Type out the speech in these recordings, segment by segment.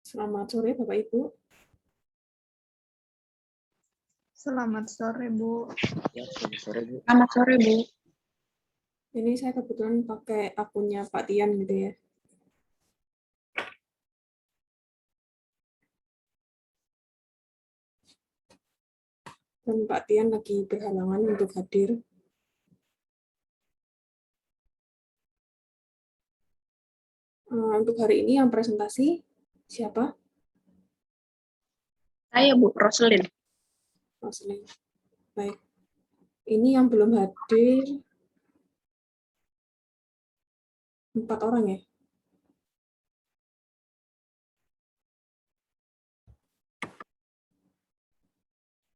Selamat sore Bapak Ibu. Selamat sore, Bu. Ya, selamat sore, Bu. Selamat sore, Bu. Ini saya kebetulan pakai akunnya Pak Tian gitu ya. Dan Pak Tian lagi berhalangan untuk hadir. Untuk hari ini yang presentasi siapa? Saya, Bu Roselyn. Roslin. Baik. Ini yang belum hadir 4 orang ya.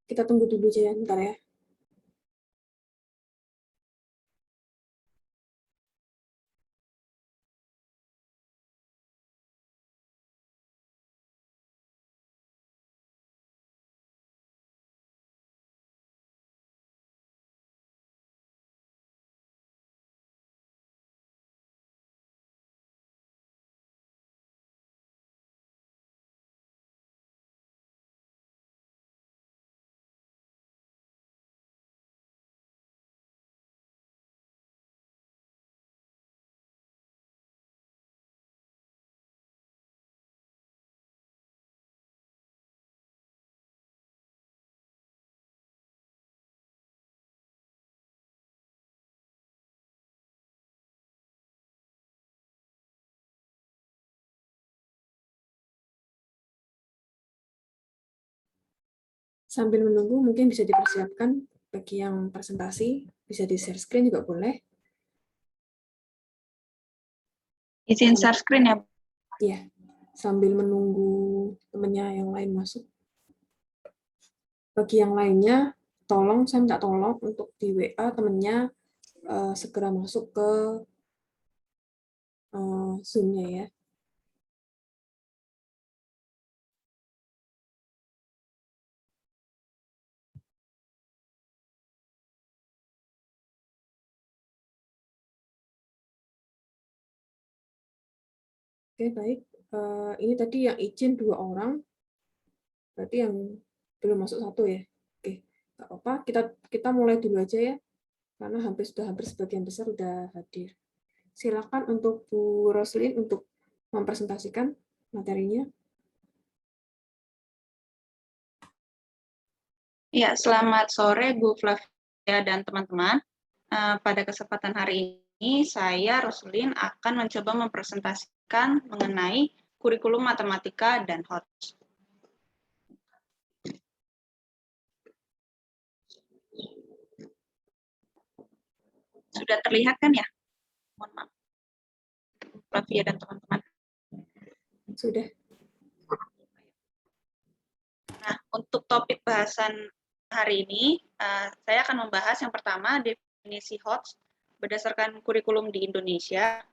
Kita tunggu dulu aja ya, bentar ya. Sambil menunggu mungkin bisa dipersiapkan bagi yang presentasi, bisa di-share screen juga boleh. Izin share screen ya, Bu. Iya, sambil menunggu temannya yang lain masuk. Bagi yang lainnya, tolong, saya minta tolong untuk di WA temannya segera masuk ke Zoom-nya ya. Oke, baik. Ini tadi yang izin 2 orang, berarti yang belum masuk 1 ya. Oke, nggak apa-apa. Kita mulai dulu aja ya, karena sudah hampir sebagian besar sudah hadir. Silakan untuk Bu Roslin untuk mempresentasikan materinya. Ya, selamat sore Bu Flavia dan teman-teman. Pada kesempatan hari ini, saya Roselyn akan mencoba mempresentasikan mengenai kurikulum matematika dan HOTS. Sudah terlihat kan ya? Mohon maaf. Flavia dan teman-teman. Sudah. Nah, untuk topik bahasan hari ini, saya akan membahas yang pertama definisi HOTS berdasarkan kurikulum di Indonesia.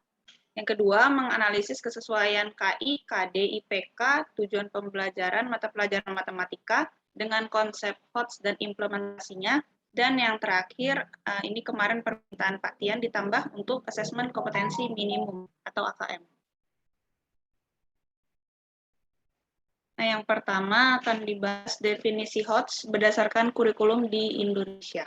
Yang kedua, menganalisis kesesuaian KI, KD, IPK, tujuan pembelajaran mata pelajaran matematika dengan konsep HOTS dan implementasinya. Dan yang terakhir, ini kemarin permintaan Pak Tian ditambah untuk asesmen kompetensi minimum atau AKM. Nah, yang pertama akan dibahas definisi HOTS berdasarkan kurikulum di Indonesia.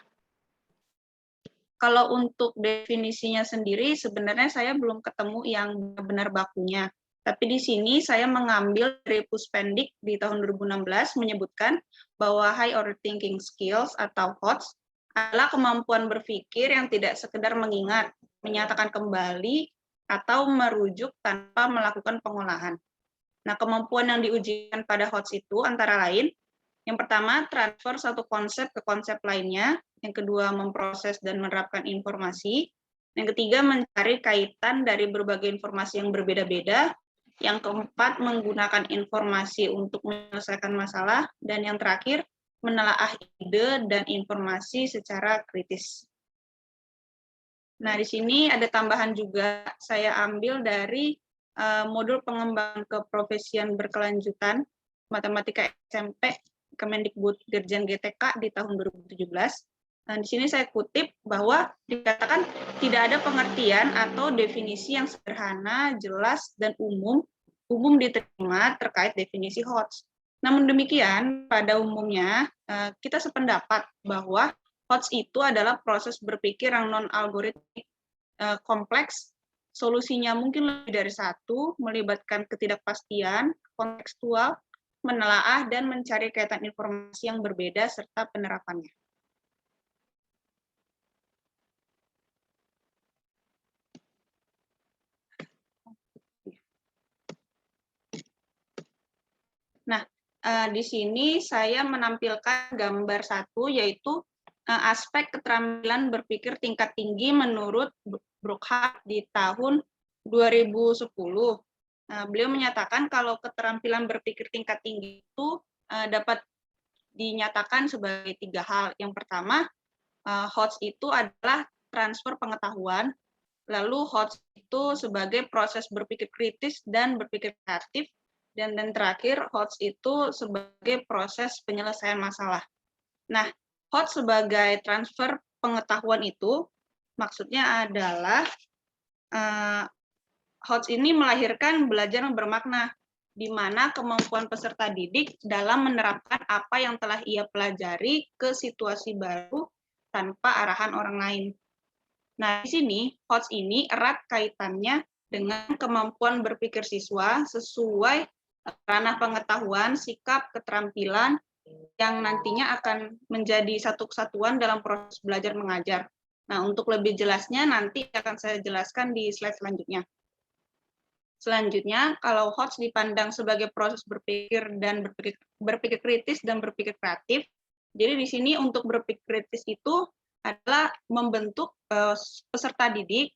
Kalau untuk definisinya sendiri, sebenarnya saya belum ketemu yang benar bakunya. Tapi di sini saya mengambil dari Puspendik di tahun 2016 menyebutkan bahwa High Order Thinking Skills atau HOTS adalah kemampuan berpikir yang tidak sekedar mengingat, menyatakan kembali, atau merujuk tanpa melakukan pengolahan. Nah, kemampuan yang diujikan pada HOTS itu antara lain, yang pertama, transfer satu konsep ke konsep lainnya. Yang kedua, memproses dan menerapkan informasi. Yang ketiga, mencari kaitan dari berbagai informasi yang berbeda-beda. Yang keempat, menggunakan informasi untuk menyelesaikan masalah. Dan yang terakhir, menelaah ide dan informasi secara kritis. Nah, di sini ada tambahan juga, saya ambil dari modul pengembangan keprofesian berkelanjutan Matematika SMP Kemendikbud Dirjen GTK di tahun 2017. Nah, di sini saya kutip bahwa dikatakan tidak ada pengertian atau definisi yang sederhana, jelas, dan umum umum diterima terkait definisi HOTS. Namun demikian, pada umumnya kita sependapat bahwa HOTS itu adalah proses berpikir yang non-algoritmik kompleks, solusinya mungkin lebih dari satu, melibatkan ketidakpastian, kontekstual, menelaah, dan mencari kaitan informasi yang berbeda serta penerapannya. Nah, di sini saya menampilkan gambar satu, yaitu aspek keterampilan berpikir tingkat tinggi menurut Brookhart di tahun 2010. Beliau menyatakan kalau keterampilan berpikir tingkat tinggi itu dapat dinyatakan sebagai 3 hal. Yang pertama, HOTS itu adalah transfer pengetahuan, lalu HOTS itu sebagai proses berpikir kritis dan berpikir kreatif, dan terakhir HOTS itu sebagai proses penyelesaian masalah. Nah, HOTS sebagai transfer pengetahuan itu maksudnya adalah HOTS ini melahirkan belajar yang bermakna, di mana kemampuan peserta didik dalam menerapkan apa yang telah ia pelajari ke situasi baru tanpa arahan orang lain. Nah, di sini HOTS ini erat kaitannya dengan kemampuan berpikir siswa sesuai ranah pengetahuan, sikap, keterampilan yang nantinya akan menjadi satu kesatuan dalam proses belajar mengajar. Nah, untuk lebih jelasnya nanti akan saya jelaskan di slide selanjutnya. Selanjutnya, kalau HOTS dipandang sebagai proses berpikir dan berpikir kritis dan berpikir kreatif, jadi di sini untuk berpikir kritis itu adalah membentuk peserta didik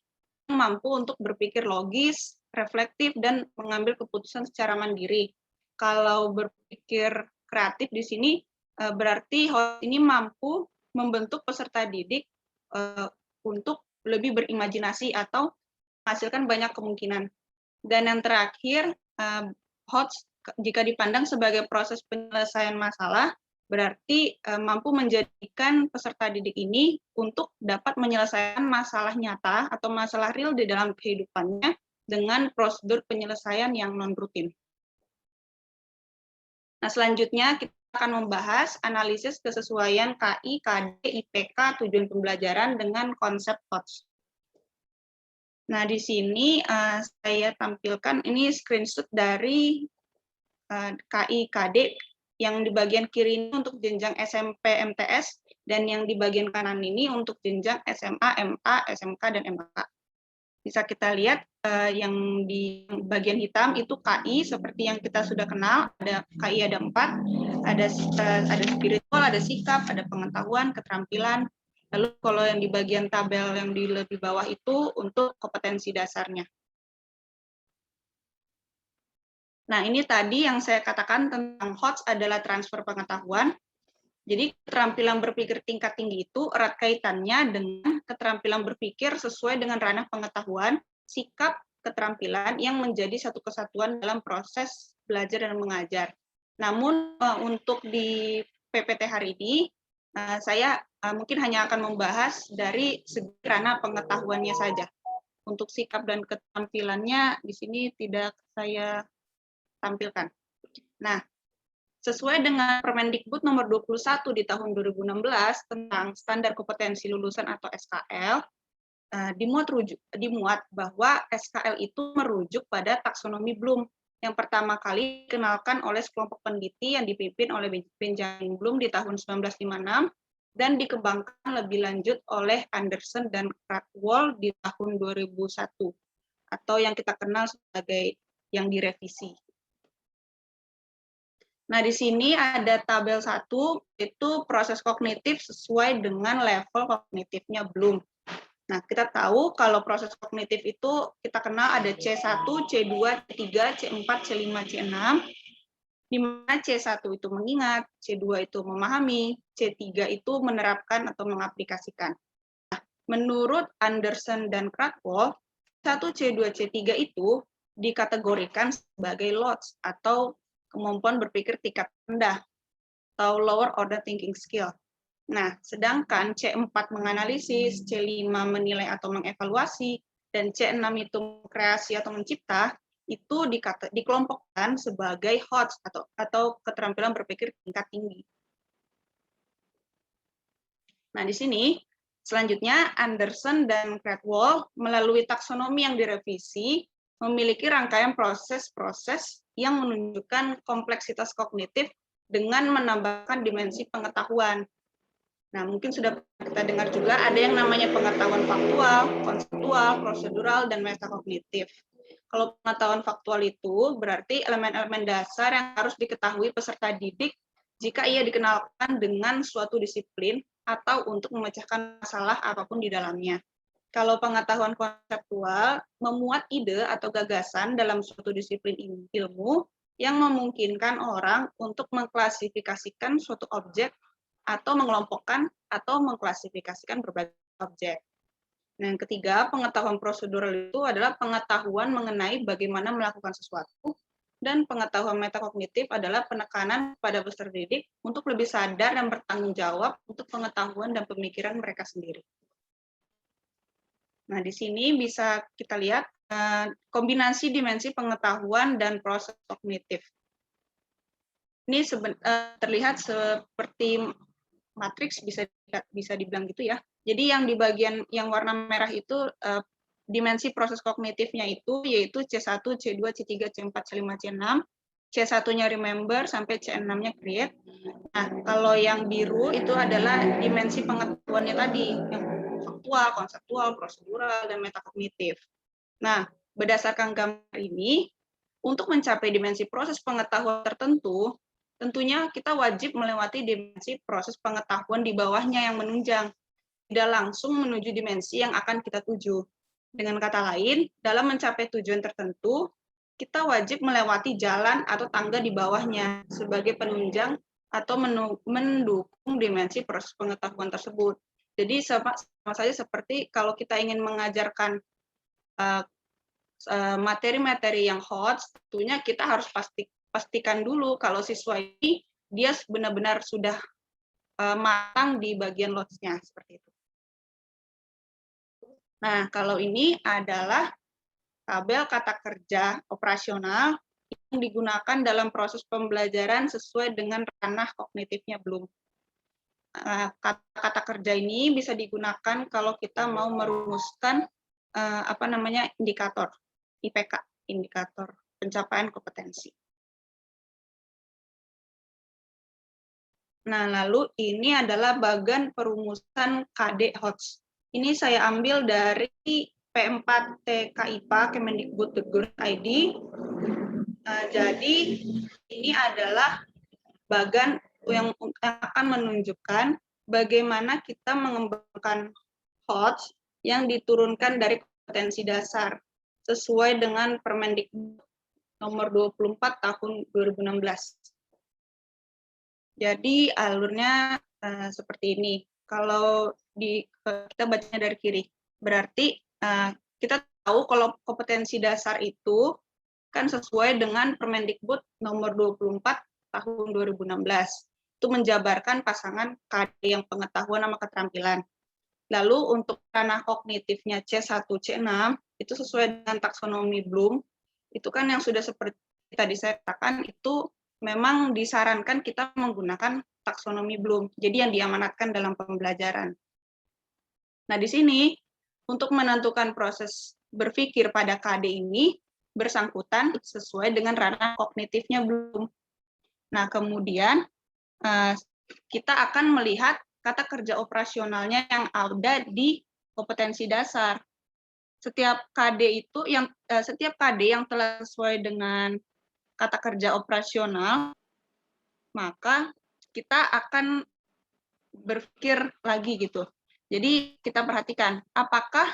yang mampu untuk berpikir logis, reflektif, dan mengambil keputusan secara mandiri. Kalau berpikir kreatif di sini berarti HOTS ini mampu membentuk peserta didik untuk lebih berimajinasi atau menghasilkan banyak kemungkinan. Dan yang terakhir, HOTS jika dipandang sebagai proses penyelesaian masalah, berarti mampu menjadikan peserta didik ini untuk dapat menyelesaikan masalah nyata atau masalah real di dalam kehidupannya dengan prosedur penyelesaian yang non-rutin. Nah, selanjutnya kita akan membahas analisis kesesuaian KI, KD, IPK, tujuan pembelajaran dengan konsep HOTS. Nah, di sini saya tampilkan ini screenshot dari KI KD yang di bagian kiri ini untuk jenjang SMP MTS dan yang di bagian kanan ini untuk jenjang SMA, MA, SMK, dan MK. Bisa kita lihat yang di bagian hitam itu KI seperti yang kita sudah kenal, ada KI ada 4, ada spiritual, ada sikap, ada pengetahuan, keterampilan. Lalu kalau yang di bagian tabel yang di lebih bawah itu untuk kompetensi dasarnya. Nah, ini tadi yang saya katakan tentang HOTS adalah transfer pengetahuan. Jadi keterampilan berpikir tingkat tinggi itu erat kaitannya dengan keterampilan berpikir sesuai dengan ranah pengetahuan, sikap, keterampilan yang menjadi satu kesatuan dalam proses belajar dan mengajar. Namun untuk di PPT hari ini, saya mungkin hanya akan membahas dari segi ranah pengetahuannya saja. Untuk sikap dan keterampilannya di sini tidak saya tampilkan. Nah, sesuai dengan Permendikbud nomor 21 di tahun 2016 tentang standar kompetensi lulusan atau SKL, dimuat bahwa SKL itu merujuk pada taksonomi Bloom yang pertama kali dikenalkan oleh sekelompok peneliti yang dipimpin oleh Benjamin Bloom di tahun 1956 dan dikembangkan lebih lanjut oleh Anderson dan Krathwohl di tahun 2001 atau yang kita kenal sebagai yang direvisi. Nah, di sini ada tabel 1, itu proses kognitif sesuai dengan level kognitifnya Bloom. Nah, kita tahu kalau proses kognitif itu kita kenal ada C1, C2, C3, C4, C5, C6, di mana C1 itu mengingat, C2 itu memahami, C3 itu menerapkan atau mengaplikasikan. Nah, menurut Anderson dan Krathwohl, C1, C2, C3 itu dikategorikan sebagai LOTS atau kemampuan berpikir tingkat rendah atau lower order thinking skill. Nah, sedangkan C4 menganalisis, C5 menilai atau mengevaluasi, dan C6 itu kreasi atau mencipta, itu dikelompokkan sebagai HOTS atau keterampilan berpikir tingkat tinggi. Nah, di sini selanjutnya Anderson dan Cradwell melalui taksonomi yang direvisi memiliki rangkaian proses-proses yang menunjukkan kompleksitas kognitif dengan menambahkan dimensi pengetahuan. Nah, mungkin sudah kita dengar juga ada yang namanya pengetahuan faktual, konseptual, prosedural, dan metakognitif. Kalau pengetahuan faktual itu berarti elemen-elemen dasar yang harus diketahui peserta didik jika ia dikenalkan dengan suatu disiplin atau untuk memecahkan masalah apapun di dalamnya. Kalau pengetahuan konseptual memuat ide atau gagasan dalam suatu disiplin ilmu yang memungkinkan orang untuk mengklasifikasikan suatu objek atau mengelompokkan atau mengklasifikasikan berbagai objek. Nah, yang ketiga, pengetahuan prosedural itu adalah pengetahuan mengenai bagaimana melakukan sesuatu, dan pengetahuan metakognitif adalah penekanan pada peserta didik untuk lebih sadar dan bertanggung jawab untuk pengetahuan dan pemikiran mereka sendiri. Nah, di sini bisa kita lihat kombinasi dimensi pengetahuan dan proses kognitif. Ini terlihat seperti matriks, bisa dibilang gitu ya. Jadi yang di bagian yang warna merah itu dimensi proses kognitifnya itu yaitu C1, C2, C3, C4, C5, C6. C1-nya remember sampai C6-nya create. Nah, kalau yang biru itu adalah dimensi pengetahuannya tadi, yang faktual, konseptual, prosedural, dan metakognitif. Nah, berdasarkan gambar ini, untuk mencapai dimensi proses pengetahuan tertentu, tentunya kita wajib melewati dimensi proses pengetahuan di bawahnya yang menunjang, tidak langsung menuju dimensi yang akan kita tuju. Dengan kata lain, dalam mencapai tujuan tertentu, kita wajib melewati jalan atau tangga di bawahnya sebagai penunjang atau mendukung dimensi proses pengetahuan tersebut. Jadi sama saja seperti kalau kita ingin mengajarkan materi-materi yang hot, tentunya kita harus pastikan dulu kalau siswa ini dia benar-benar sudah matang di bagian lots-nya, seperti itu. Nah, kalau ini adalah tabel kata kerja operasional yang digunakan dalam proses pembelajaran sesuai dengan ranah kognitifnya Bloom. Kata kerja ini bisa digunakan kalau kita mau merumuskan indikator IPK, indikator pencapaian kompetensi. Nah, lalu ini adalah bagan perumusan KD HOTS. Ini saya ambil dari P4TKIPA Kemendikbud.go.id. Jadi ini adalah bagan yang akan menunjukkan bagaimana kita mengembangkan HOTS yang diturunkan dari kompetensi dasar sesuai dengan Permendikbud nomor 24 tahun 2016. Jadi alurnya seperti ini. Kalau kita bacanya dari kiri, berarti kita tahu kalau kompetensi dasar itu kan sesuai dengan Permendikbud nomor 24 tahun 2016. Itu menjabarkan pasangan KD yang pengetahuan sama keterampilan. Lalu untuk ranah kognitifnya C1, C6, itu sesuai dengan taksonomi Bloom, itu kan yang sudah seperti tadi saya katakan, itu memang disarankan kita menggunakan taksonomi Bloom, jadi yang diamanatkan dalam pembelajaran. Nah, di sini, untuk menentukan proses berpikir pada KD ini, bersangkutan sesuai dengan ranah kognitifnya Bloom. Nah, kemudian kita akan melihat kata kerja operasionalnya yang ada di kompetensi dasar. Setiap KD yang telah sesuai dengan kata kerja operasional, maka kita akan berpikir lagi gitu. Jadi kita perhatikan apakah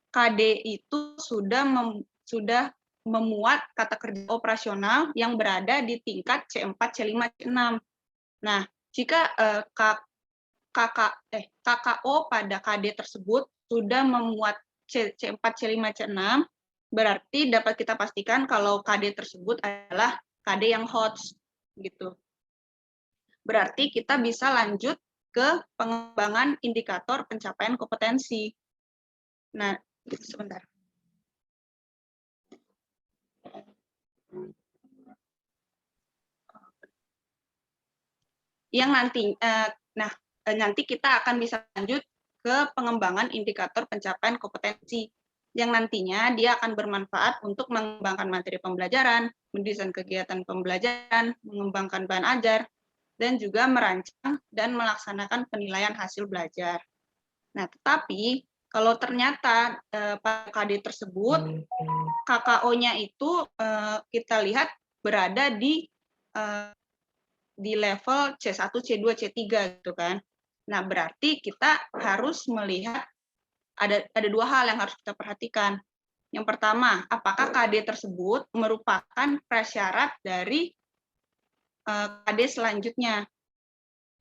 KD itu sudah memuat kata kerja operasional yang berada di tingkat C4, C5, C6. Nah, jika KKO pada KD tersebut sudah memuat C4, C5, C6, berarti dapat kita pastikan kalau KD tersebut adalah KD yang HOTS gitu. Berarti kita bisa lanjut ke pengembangan indikator pencapaian kompetensi. Nah, sebentar. Yang nanti kita akan bisa lanjut ke pengembangan indikator pencapaian kompetensi yang nantinya dia akan bermanfaat untuk mengembangkan materi pembelajaran, mendesain kegiatan pembelajaran, mengembangkan bahan ajar, dan juga merancang dan melaksanakan penilaian hasil belajar. Nah, tetapi kalau ternyata pada KD tersebut KKO-nya itu kita lihat berada di level C1, C2, C3 gitu kan. Nah, berarti kita harus melihat ada dua hal yang harus kita perhatikan. Yang pertama, apakah KD tersebut merupakan prasyarat dari KD selanjutnya.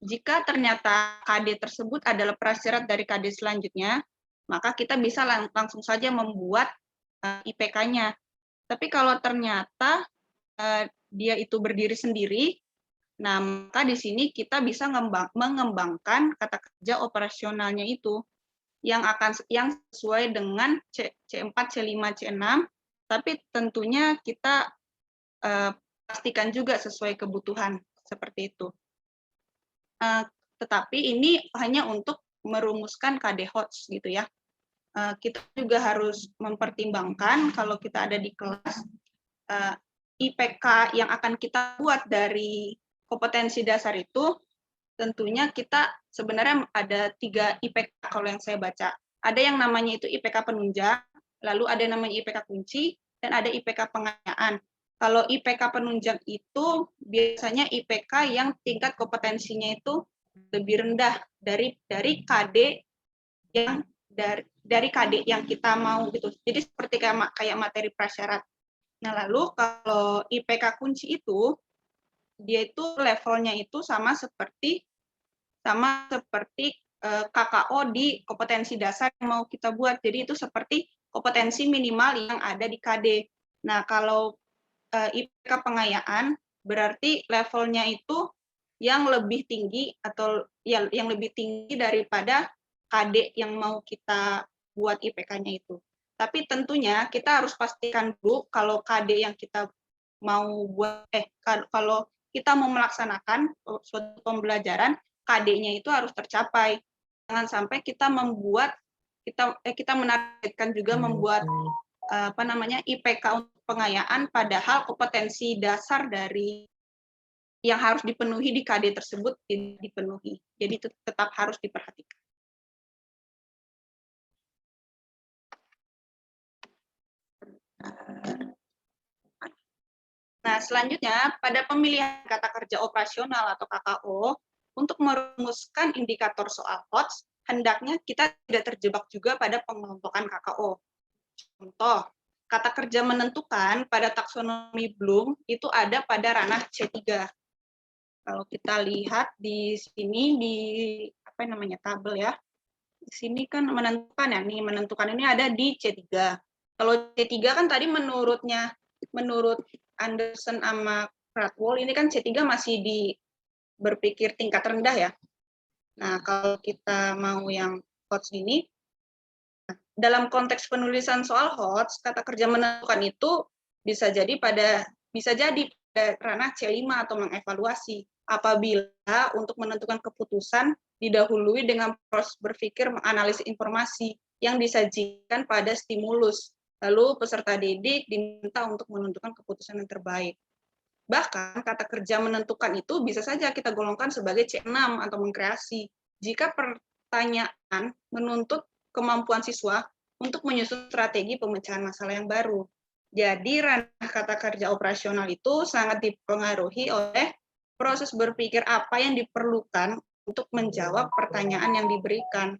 Jika ternyata KD tersebut adalah prasyarat dari KD selanjutnya, maka kita bisa langsung saja membuat IPK-nya. Tapi kalau ternyata dia itu berdiri sendiri, nah maka di sini kita bisa mengembangkan kata kerja operasionalnya itu yang sesuai dengan C4, C5, C6, tapi tentunya kita pastikan juga sesuai kebutuhan seperti itu. Tetapi ini hanya untuk merumuskan KD HOTS gitu ya. Kita juga harus mempertimbangkan kalau kita ada di kelas IPK yang akan kita buat dari kompetensi dasar itu, tentunya kita sebenarnya ada 3 IPK kalau yang saya baca. Ada yang namanya itu IPK penunjang, lalu ada yang namanya IPK kunci, dan ada IPK pengayaan. Kalau IPK penunjang itu biasanya IPK yang tingkat kompetensinya itu lebih rendah dari KD yang dari KD yang kita mau gitu. Jadi seperti kayak materi prasyarat. Nah, lalu kalau IPK kunci itu dia itu levelnya itu sama seperti KKO di kompetensi dasar yang mau kita buat. Jadi itu seperti kompetensi minimal yang ada di KD. Nah, kalau IPK pengayaan berarti levelnya itu yang lebih tinggi atau yang lebih tinggi daripada KD yang mau kita buat IPK-nya itu. Tapi tentunya kita harus pastikan dulu kalau KD yang kita mau buat kalau kita mau melaksanakan suatu pembelajaran, KD-nya itu harus tercapai. Jangan sampai kita menargetkan juga membuat IPK untuk pengayaan, padahal kompetensi dasar dari yang harus dipenuhi di KD tersebut tidak dipenuhi. Jadi itu tetap harus diperhatikan. Nah, selanjutnya pada pemilihan kata kerja operasional atau KKO, untuk merumuskan indikator soal HOTS, hendaknya kita tidak terjebak juga pada pengelompokan KKO. Contoh, kata kerja menentukan pada taksonomi Bloom itu ada pada ranah C3. Kalau kita lihat di sini di tabel ya. Di sini kan menentukan ya, nih menentukan ini ada di C3. Kalau C3 kan tadi menurut Anderson sama Pratwall ini kan C3 masih berpikir tingkat rendah ya. Nah, kalau kita mau yang HOTS ini, dalam konteks penulisan soal HOTS, kata kerja menentukan itu bisa jadi pada ranah C5 atau mengevaluasi apabila untuk menentukan keputusan didahului dengan proses berpikir menganalisis informasi yang disajikan pada stimulus. Lalu peserta didik diminta untuk menentukan keputusan yang terbaik. Bahkan kata kerja menentukan itu bisa saja kita golongkan sebagai C6 atau mengkreasi. Jika pertanyaan menuntut kemampuan siswa untuk menyusun strategi pemecahan masalah yang baru. Jadi ranah kata kerja operasional itu sangat dipengaruhi oleh proses berpikir apa yang diperlukan untuk menjawab pertanyaan yang diberikan.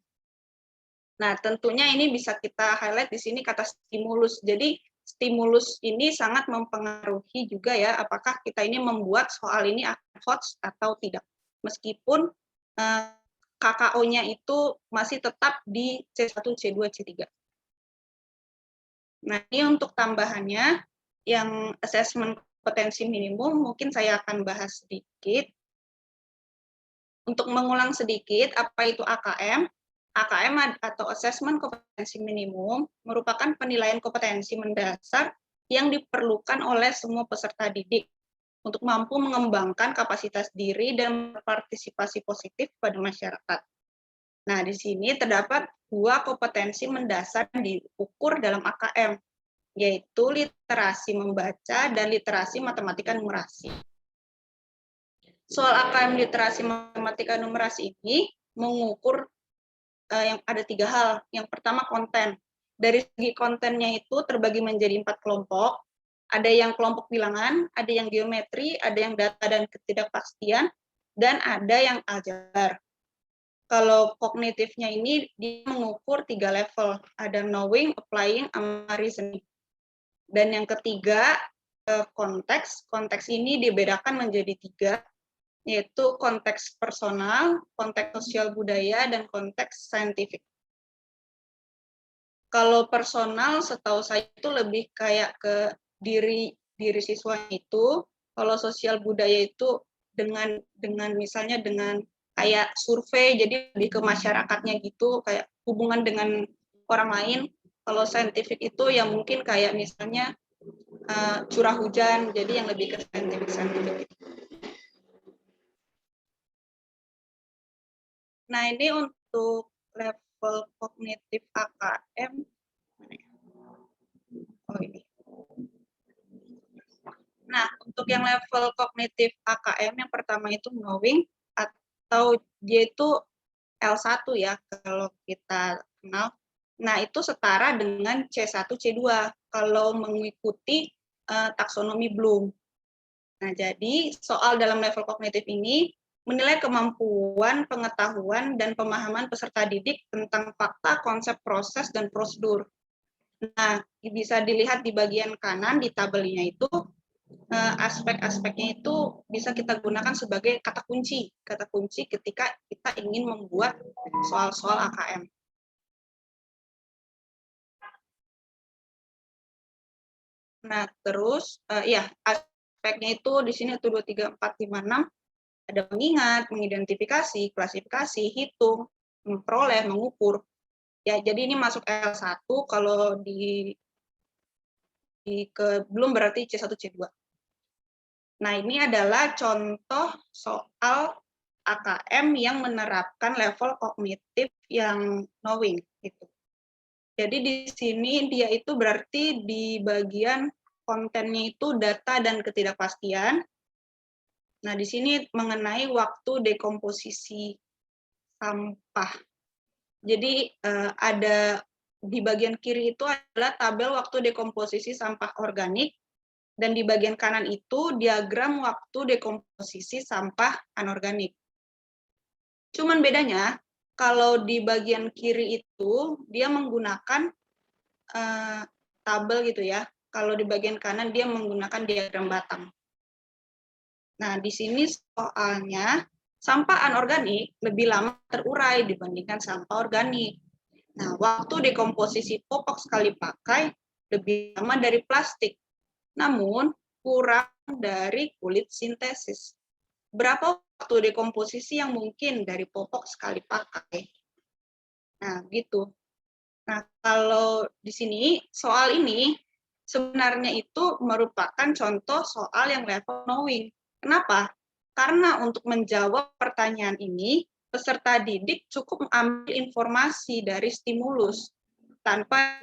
Nah, tentunya ini bisa kita highlight di sini kata stimulus. Jadi stimulus ini sangat mempengaruhi juga ya apakah kita ini membuat soal ini akan HOTS atau tidak. Meskipun KKO-nya itu masih tetap di C1, C2, C3. Nah, ini untuk tambahannya yang asesmen kompetensi minimum mungkin saya akan bahas sedikit. Untuk mengulang sedikit apa itu AKM. AKM atau Assessment Kompetensi Minimum merupakan penilaian kompetensi mendasar yang diperlukan oleh semua peserta didik untuk mampu mengembangkan kapasitas diri dan berpartisipasi positif pada masyarakat. Nah, di sini terdapat 2 kompetensi mendasar yang diukur dalam AKM, yaitu literasi membaca dan literasi matematika numerasi. Soal AKM literasi matematika numerasi ini mengukur yang ada 3 hal. Yang pertama konten. Dari segi kontennya itu terbagi menjadi 4 kelompok. Ada yang kelompok bilangan, ada yang geometri, ada yang data dan ketidakpastian, dan ada yang aljabar. Kalau kognitifnya ini dia mengukur 3 level. Ada knowing, applying, sama reasoning. Dan yang ketiga, konteks. Konteks ini dibedakan menjadi 3, yaitu konteks personal, konteks sosial budaya, dan konteks saintifik. Kalau personal, setahu saya itu lebih kayak ke diri siswa itu. Kalau sosial budaya itu dengan misalnya dengan kayak survei, jadi lebih ke masyarakatnya gitu, kayak hubungan dengan orang lain. Kalau saintifik itu ya mungkin kayak misalnya curah hujan, jadi yang lebih ke saintifik. Nah, ini untuk level kognitif AKM. Oh, ini. Nah, untuk yang level kognitif AKM, yang pertama itu knowing, atau dia itu L1 ya, kalau kita kenal. Nah, itu setara dengan C1, C2, kalau mengikuti taksonomi Bloom. Nah, jadi soal dalam level kognitif ini menilai kemampuan, pengetahuan, dan pemahaman peserta didik tentang fakta, konsep, proses, dan prosedur. Nah, bisa dilihat di bagian kanan di tabelnya itu, aspek-aspeknya itu bisa kita gunakan sebagai kata kunci ketika kita ingin membuat soal-soal AKM. Nah, terus, aspeknya itu di sini 1, 2, 3, 4, 5, 6. Ada mengingat, mengidentifikasi, klasifikasi, hitung, memperoleh, mengukur. Ya, jadi ini masuk L1, kalau belum berarti C1, C2. Nah, ini adalah contoh soal AKM yang menerapkan level kognitif yang knowing gitu. Jadi di sini dia itu berarti di bagian kontennya itu data dan ketidakpastian. Nah, di sini mengenai waktu dekomposisi sampah. Jadi ada di bagian kiri itu adalah tabel waktu dekomposisi sampah organik, dan di bagian kanan itu diagram waktu dekomposisi sampah anorganik. Cuman bedanya, kalau di bagian kiri itu dia menggunakan tabel gitu ya. Kalau di bagian kanan dia menggunakan diagram batang. Nah, di sini soalnya sampah anorganik lebih lama terurai dibandingkan sampah organik. Nah, waktu dekomposisi popok sekali pakai lebih lama dari plastik, namun kurang dari kulit sintesis. Berapa waktu dekomposisi yang mungkin dari popok sekali pakai? Nah, gitu. Nah, kalau di sini, soal ini sebenarnya itu merupakan contoh soal yang level knowing. Kenapa? Karena untuk menjawab pertanyaan ini, peserta didik cukup mengambil informasi dari stimulus tanpa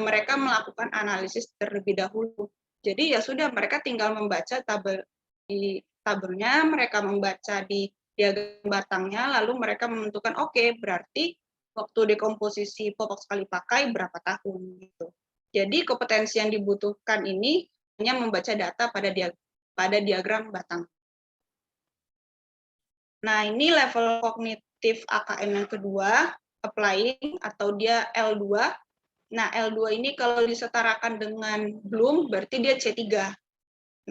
mereka melakukan analisis terlebih dahulu. Jadi ya sudah, mereka tinggal membaca di tabelnya, mereka membaca di diagram batangnya, lalu mereka menentukan oke, berarti waktu dekomposisi popok sekali pakai berapa tahun gitu. Jadi kompetensi yang dibutuhkan ini hanya membaca data pada diagram batang. Nah, ini level kognitif AKM yang kedua, applying atau dia L2. Nah, L2 ini kalau disetarakan dengan Bloom berarti dia C3.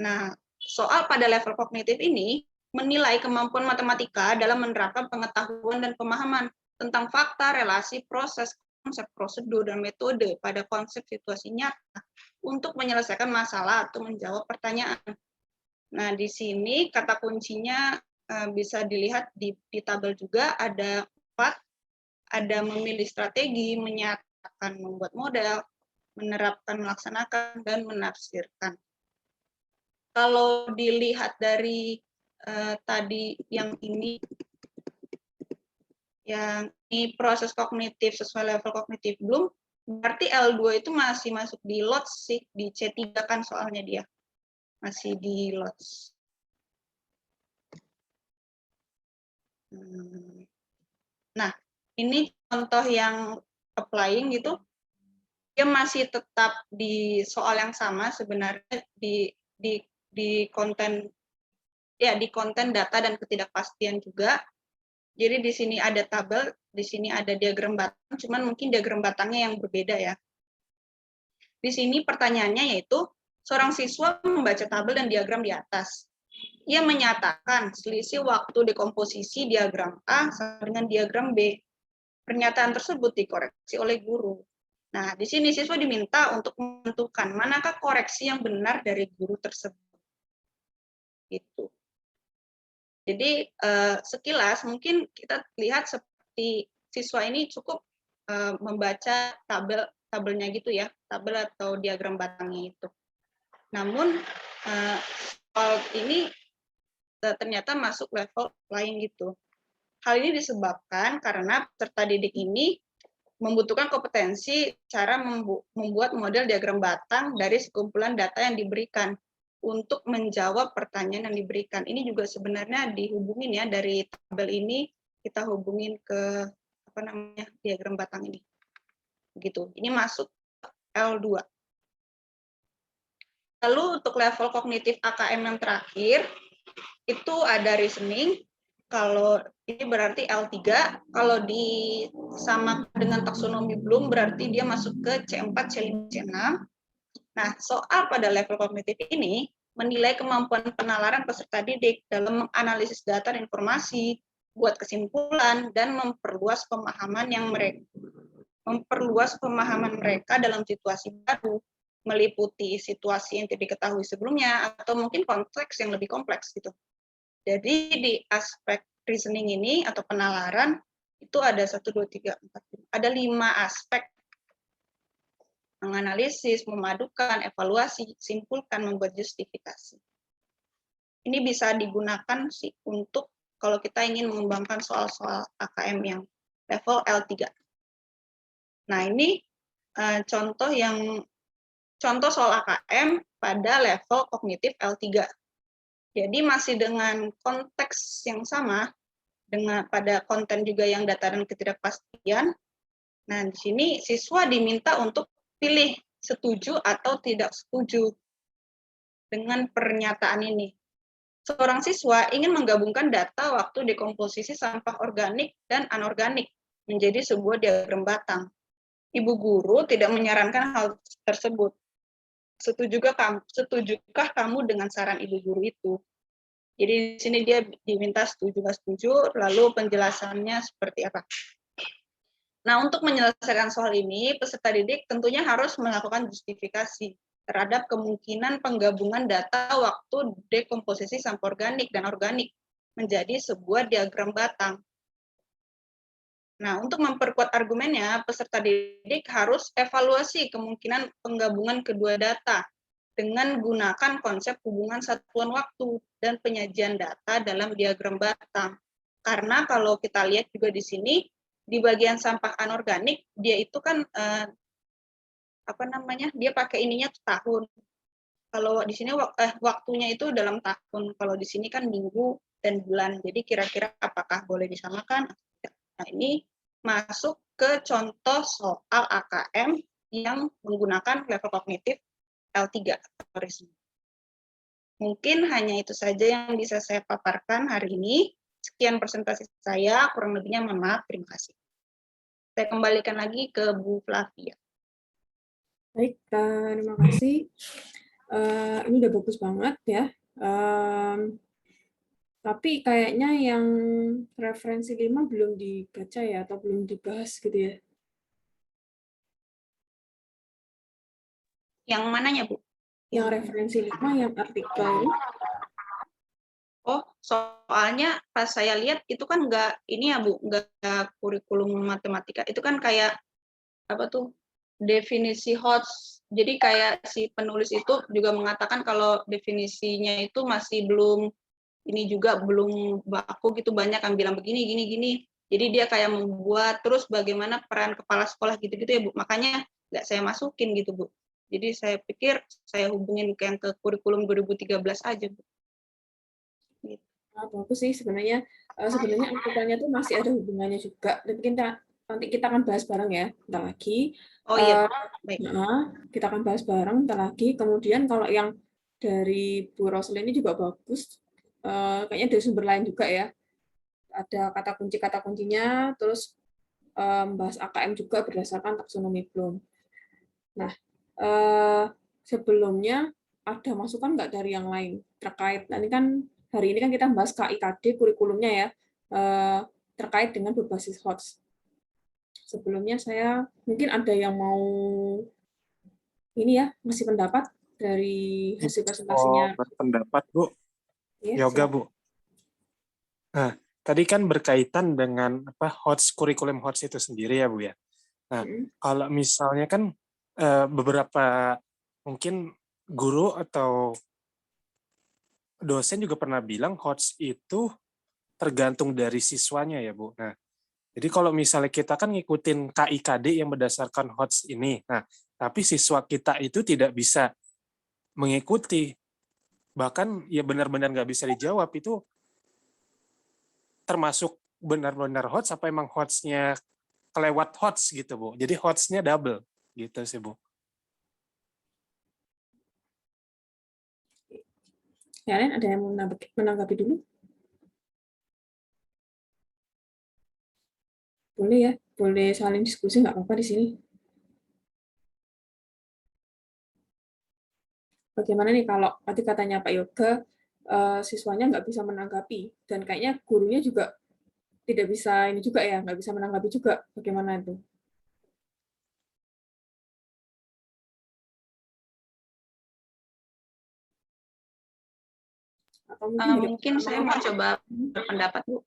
Nah, soal pada level kognitif ini menilai kemampuan matematika dalam menerapkan pengetahuan dan pemahaman tentang fakta, relasi, proses, konsep, prosedur, dan metode pada konsep situasi nyata untuk menyelesaikan masalah atau menjawab pertanyaan. Nah, di sini kata kuncinya bisa dilihat di tabel juga ada 4, ada memilih strategi, menyatakan, membuat model, menerapkan, melaksanakan, dan menafsirkan. Kalau dilihat dari tadi yang ini proses kognitif sesuai level kognitif Bloom, berarti L2 itu masih masuk di LOTS sih, di C3 kan soalnya dia. Masih di LOTS. Nah, ini contoh yang applying gitu, dia masih tetap di soal yang sama sebenarnya di konten di konten data dan ketidakpastian juga. Jadi di sini ada tabel, di sini ada diagram batang, cuman mungkin diagram batangnya yang berbeda ya. Di sini pertanyaannya yaitu, seorang siswa membaca tabel dan diagram di atas. Ia menyatakan selisih waktu dekomposisi diagram A sama dengan diagram B. Pernyataan tersebut dikoreksi oleh guru. Nah, di sini siswa diminta untuk menentukan manakah koreksi yang benar dari guru tersebut. Gitu. Jadi sekilas mungkin kita lihat seperti siswa ini cukup membaca tabelnya gitu ya, tabel atau diagram batangnya itu. Namun soal ini ternyata masuk level lain gitu. Hal ini disebabkan karena peserta didik ini membutuhkan kompetensi cara membuat model diagram batang dari sekumpulan data yang diberikan untuk menjawab pertanyaan yang diberikan. Ini juga sebenarnya dihubungin ya, dari tabel ini kita hubungin ke diagram batang ini. Begitu. Ini masuk L2. Lalu untuk level kognitif AKM yang terakhir itu ada reasoning. Kalau ini berarti L3, kalau sama dengan taksonomi Bloom berarti dia masuk ke C4, C5, C6. Nah, soal pada level kognitif ini menilai kemampuan penalaran peserta didik dalam menganalisis data dan informasi, buat kesimpulan, dan memperluas pemahaman mereka dalam situasi baru, meliputi situasi yang tidak diketahui sebelumnya, atau mungkin konteks yang lebih kompleks gitu. Jadi di aspek reasoning ini atau penalaran itu ada 1, 2, 3, 4, ada 5 aspek: menganalisis, memadukan, evaluasi, simpulkan, membuat justifikasi. Ini bisa digunakan sih untuk kalau kita ingin mengembangkan soal-soal AKM yang level L3. Nah, ini contoh soal AKM pada level kognitif L3. Jadi masih dengan konteks yang sama, dengan pada konten juga yang data dan ketidakpastian. Nah, di sini siswa diminta untuk pilih setuju atau tidak setuju dengan pernyataan ini. Seorang siswa ingin menggabungkan data waktu dekomposisi sampah organik dan anorganik menjadi sebuah diagram batang. Ibu guru tidak menyarankan hal tersebut. Setujukah kamu dengan saran ibu guru itu? Jadi di sini dia diminta setuju nggak setuju, lalu penjelasannya seperti apa. Nah, untuk menyelesaikan soal ini, peserta didik tentunya harus melakukan justifikasi terhadap kemungkinan penggabungan data waktu dekomposisi sampah organik dan organik menjadi sebuah diagram batang. Nah, untuk memperkuat argumennya, peserta didik harus evaluasi kemungkinan penggabungan kedua data dengan gunakan konsep hubungan satuan waktu dan penyajian data dalam diagram batang. Karena kalau kita lihat juga di sini, di bagian sampah anorganik, dia itu kan dia pakai ininya tahun. Kalau di sini waktunya itu dalam tahun, kalau di sini kan minggu dan bulan. Jadi kira-kira apakah boleh disamakan? Nah, ini masuk ke contoh soal AKM yang menggunakan level kognitif L3. Mungkin hanya itu saja yang bisa saya paparkan hari ini. Sekian presentasi saya, kurang lebihnya mohon maaf, terima kasih. Saya kembalikan lagi ke Bu Flavia. Baik, terima kasih. Ini udah bagus banget ya. Tapi kayaknya yang referensi 5 belum dibaca ya, atau belum dibahas gitu ya. Yang mananya, Bu? Yang referensi 5, yang artikel ini. Oh, soalnya pas saya lihat itu kan nggak ini ya Bu, nggak kurikulum matematika. Itu kan kayak apa tuh? definisi HOTS. Jadi kayak si penulis itu juga mengatakan kalau definisinya itu masih belum ini juga belum baku gitu, banyak yang bilang begini gini. Jadi dia kayak membuat terus bagaimana peran kepala sekolah gitu-gitu ya Bu. Makanya nggak saya masukin gitu Bu. Jadi saya pikir saya hubungin ke yang ke kurikulum 2013 aja Bu. Gitu. Bagus sih sebenarnya. Sebenarnya angkutannya tuh masih ada hubungannya juga. Tapi nanti kita akan bahas bareng ya, bentar lagi. Oh iya, Eh, baik. kita akan bahas bareng bentar lagi. Kemudian kalau yang dari Bu Rosel ini juga bagus. Kayaknya dari sumber lain juga ya. Ada kata kuncinya, terus bahas AKM juga berdasarkan taksonomi Bloom. Nah, sebelumnya ada masukan nggak dari yang lain terkait, nah ini kan hari ini kan kita bahas KIKD kurikulumnya ya, terkait dengan berbasis HOTS. Sebelumnya saya mungkin ada yang mau ini ya, ngasih pendapat dari hasil presentasinya. Berpendapat Bu, Ya, Yoga silakan. Bu. Nah, tadi kan berkaitan dengan HOTS, kurikulum HOTS itu sendiri ya Bu ya. Nah, kalau misalnya kan beberapa mungkin guru atau dosen juga pernah bilang HOTS itu tergantung dari siswanya ya Bu. Nah, jadi kalau misalnya kita kan ngikutin KIKD yang berdasarkan HOTS ini, nah tapi siswa kita itu tidak bisa mengikuti, bahkan ya benar-benar nggak bisa dijawab itu termasuk benar-benar HOTS apa emang HOTS-nya kelewat HOTS gitu Bu. Jadi HOTS-nya double gitu sih Bu. Yang lain ada yang mau menanggapi dulu? Boleh ya, boleh saling diskusi nggak apa-apa di sini. Bagaimana nih kalau tadi katanya Pak Yoga, siswanya nggak bisa menanggapi, dan kayaknya gurunya juga tidak bisa ini juga ya, nggak bisa menanggapi juga. Bagaimana itu? Atau Mungkin saya mau coba berpendapat Bu.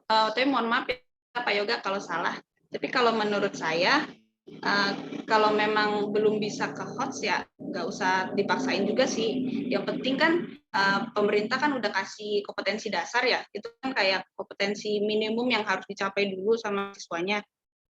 Tapi mohon maaf ya Pak Yoga kalau salah. Tapi kalau menurut saya, kalau memang belum bisa ke HOTS ya nggak usah dipaksain juga sih. Yang penting kan pemerintah kan udah kasih kompetensi dasar ya. Itu kan kayak kompetensi minimum yang harus dicapai dulu sama siswanya.